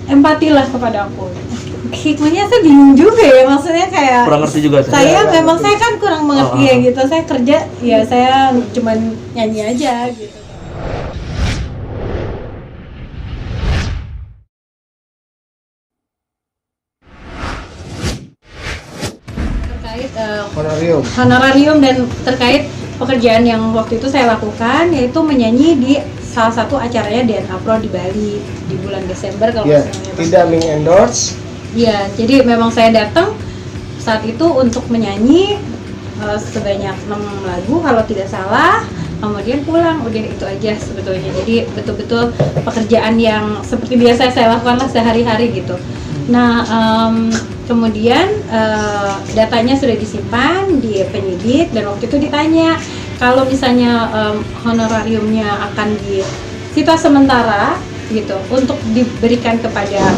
empatilah kepada aku. Hikmahnya saya bingung juga ya, maksudnya kayak kurang ngerti juga saya memang saya kan kurang mengerti ya gitu. Saya kerja ya saya cuman nyanyi aja gitu. Terkait honorarium dan terkait pekerjaan yang waktu itu saya lakukan, yaitu menyanyi di salah satu acaranya DNA Pro di Bali di bulan Desember kalau tidak mengendorse. Ya, jadi memang saya datang saat itu untuk menyanyi sebanyak 6 lagu kalau tidak salah, kemudian pulang, udah itu aja sebetulnya. Jadi betul-betul pekerjaan yang seperti biasa saya lakukan lah sehari-hari gitu. Nah, kemudian datanya sudah disimpan di penyidik dan waktu itu ditanya kalau misalnya honorariumnya akan disita sementara gitu untuk diberikan kepada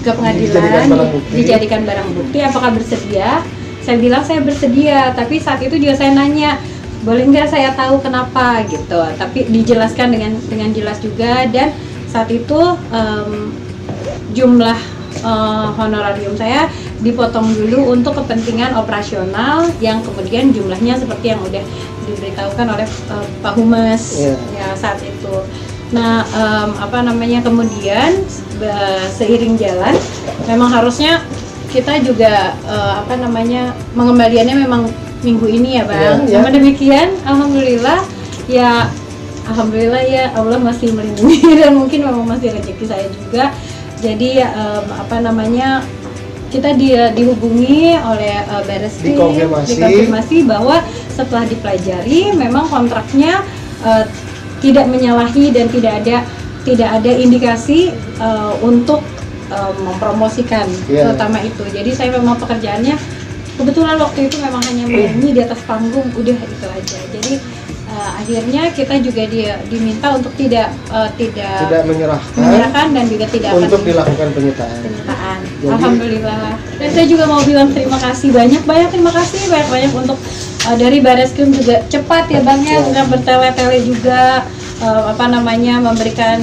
ke pengadilan, dijadikan barang bukti, apakah bersedia? Saya bilang saya bersedia, tapi saat itu juga saya nanya boleh nggak saya tahu kenapa gitu, tapi dijelaskan dengan jelas juga. Dan saat itu jumlah honorarium saya dipotong dulu untuk kepentingan operasional yang kemudian jumlahnya seperti yang udah diberitahukan oleh Pak Humas ya saat itu. Nah, kemudian seiring jalan memang harusnya kita juga mengembaliannya memang minggu ini ya Bang. Namun demikian alhamdulillah ya Allah masih melindungi dan mungkin memang masih rezeki saya juga. Jadi kita dihubungi oleh Bareskrim, dikonfirmasi bahwa setelah dipelajari memang kontraknya tidak menyalahi dan tidak ada indikasi untuk mempromosikan terutama itu. Jadi saya memang pekerjaannya kebetulan waktu itu memang hanya menyanyi di atas panggung, udah itu aja. Jadi akhirnya kita juga diminta untuk tidak menyerahkan dan juga tidak untuk dilakukan penyitaan. Jadi, alhamdulillah. Dan saya juga mau bilang terima kasih banyak untuk dari Bareskrim juga cepat ya Bang ya, sudah bertele-tele juga memberikan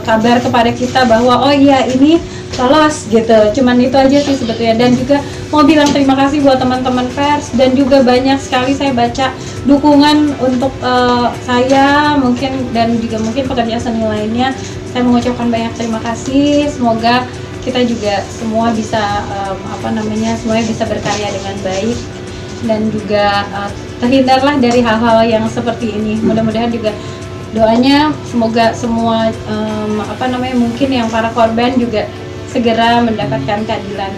kabar kepada kita bahwa oh iya ini lolos gitu. Cuman itu aja sih sebetulnya. Dan juga mau bilang terima kasih buat teman-teman pers dan juga banyak sekali saya baca dukungan untuk saya dan juga mungkin pekerja seni lainnya. Saya mengucapkan banyak terima kasih. Semoga kita juga semua bisa semuanya bisa berkarya dengan baik dan juga terhindarlah dari hal-hal yang seperti ini. Mudah-mudahan juga doanya semoga semua mungkin yang para korban juga segera mendapatkan keadilan.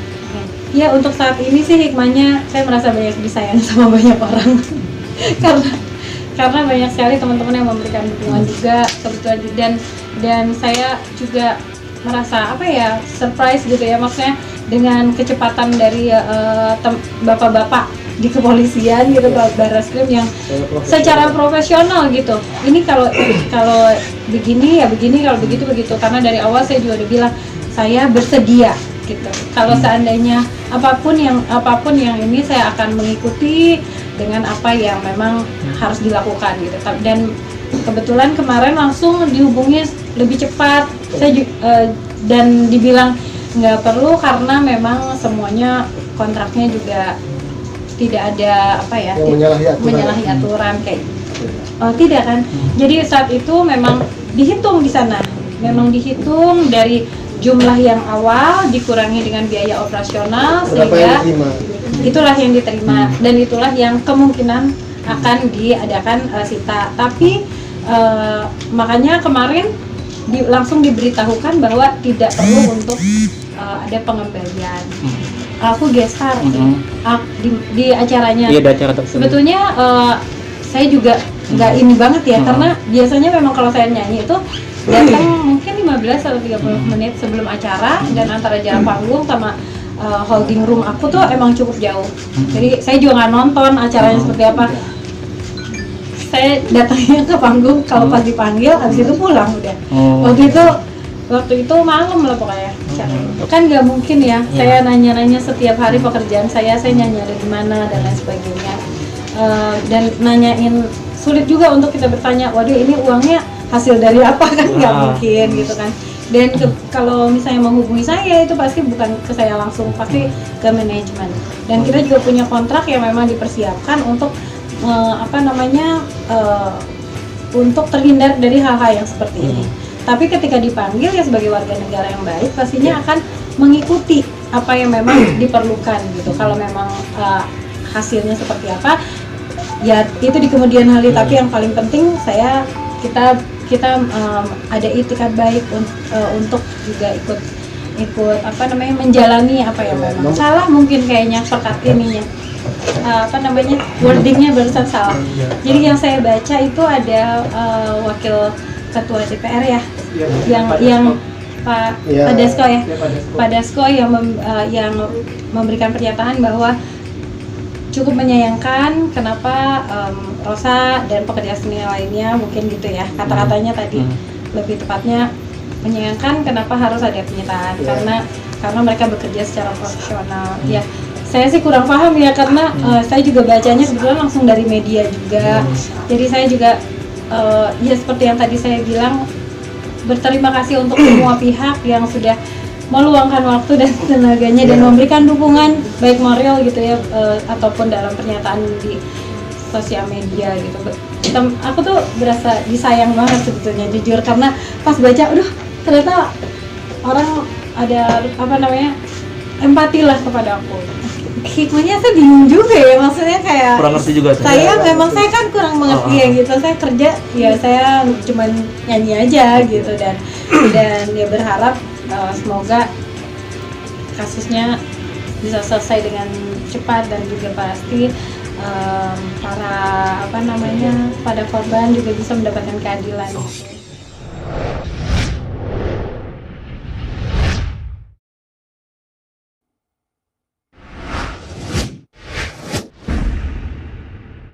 Ya untuk saat ini sih hikmahnya saya merasa banyak disayang sama banyak orang karena banyak sekali teman-teman yang memberikan dukungan juga kebetulan dan saya juga merasa surprise gitu ya, maksudnya dengan kecepatan dari bapak-bapak di kepolisian gitu, Bareskrim yang secara profesional gitu. Ini kalau begini ya begini, kalau begitu begitu. Karena dari awal saya juga udah bilang saya bersedia gitu. Kalau seandainya apapun yang ini saya akan mengikuti dengan apa yang memang harus dilakukan gitu. Dan kebetulan kemarin langsung dihubungi lebih cepat. Saya dan dibilang nggak perlu karena memang semuanya kontraknya juga tidak ada menyalahi aturan kayak gitu. Tidak kan? Jadi saat itu memang dihitung di sana, memang dihitung dari jumlah yang awal dikurangi dengan biaya operasional sehingga itulah yang diterima dan itulah yang kemungkinan akan diadakan sita. Tapi makanya kemarin langsung diberitahukan bahwa tidak perlu untuk ada pengembalian. Aku guest star di acaranya. Iya, di acara tersebut. Sebetulnya saya juga nggak ini banget ya, karena biasanya memang kalau saya nyanyi itu datang mungkin 15 atau 30 menit sebelum acara, dan antara jarak panggung sama holding room aku tuh emang cukup jauh. Jadi saya juga nggak nonton acaranya seperti apa. Saya datangnya ke panggung kalau pas dipanggil, habis itu pulang udah. Waktu itu malam lah pokoknya. Kan nggak mungkin ya, saya nanya-nanya setiap hari pekerjaan saya nyanyi ada di mana dan lain sebagainya. Dan nanyain, sulit juga untuk kita bertanya, waduh ini uangnya hasil dari apa kan nggak Ah. mungkin gitu kan. Dan kalau misalnya menghubungi saya itu pasti bukan ke saya langsung, pasti ke manajemen. Dan kita juga punya kontrak yang memang dipersiapkan untuk untuk terhindar dari hal-hal yang seperti ini. Tapi ketika dipanggil ya sebagai warga negara yang baik pastinya akan mengikuti apa yang memang diperlukan gitu. Kalau memang hasilnya seperti apa ya itu di kemudian hari. Tapi yang paling penting kita ada itikad baik untuk juga ikut menjalani apa yang memang salah mungkin kayaknya perkat ininya wordingnya barusan salah. Jadi yang saya baca itu ada wakil ketua DPR ya, yang Pak Dasko ya, Pak Dasko yang memberikan pernyataan bahwa cukup menyayangkan kenapa Rosa dan pekerja seni lainnya mungkin gitu ya kata-katanya tadi lebih tepatnya menyayangkan kenapa harus ada penyitaan karena mereka bekerja secara profesional. Ya saya sih kurang paham ya karena saya juga bacanya kebetulan langsung dari media juga. Jadi saya juga ya seperti yang tadi saya bilang berterima kasih untuk semua pihak yang sudah meluangkan waktu dan tenaganya dan memberikan dukungan baik moral gitu ya ataupun dalam pernyataan di sosial media gitu. Aku tuh berasa disayang banget sebetulnya jujur karena pas baca ternyata orang ada empati lah kepada aku. Hikmahnya saya bingung juga ya, maksudnya kayak Kurang ngerti juga saya kan kurang mengerti ya gitu. Saya kerja ya saya cuman nyanyi aja gitu dan ya berharap semoga kasusnya bisa selesai dengan cepat dan juga pasti para pada korban juga bisa mendapatkan keadilan.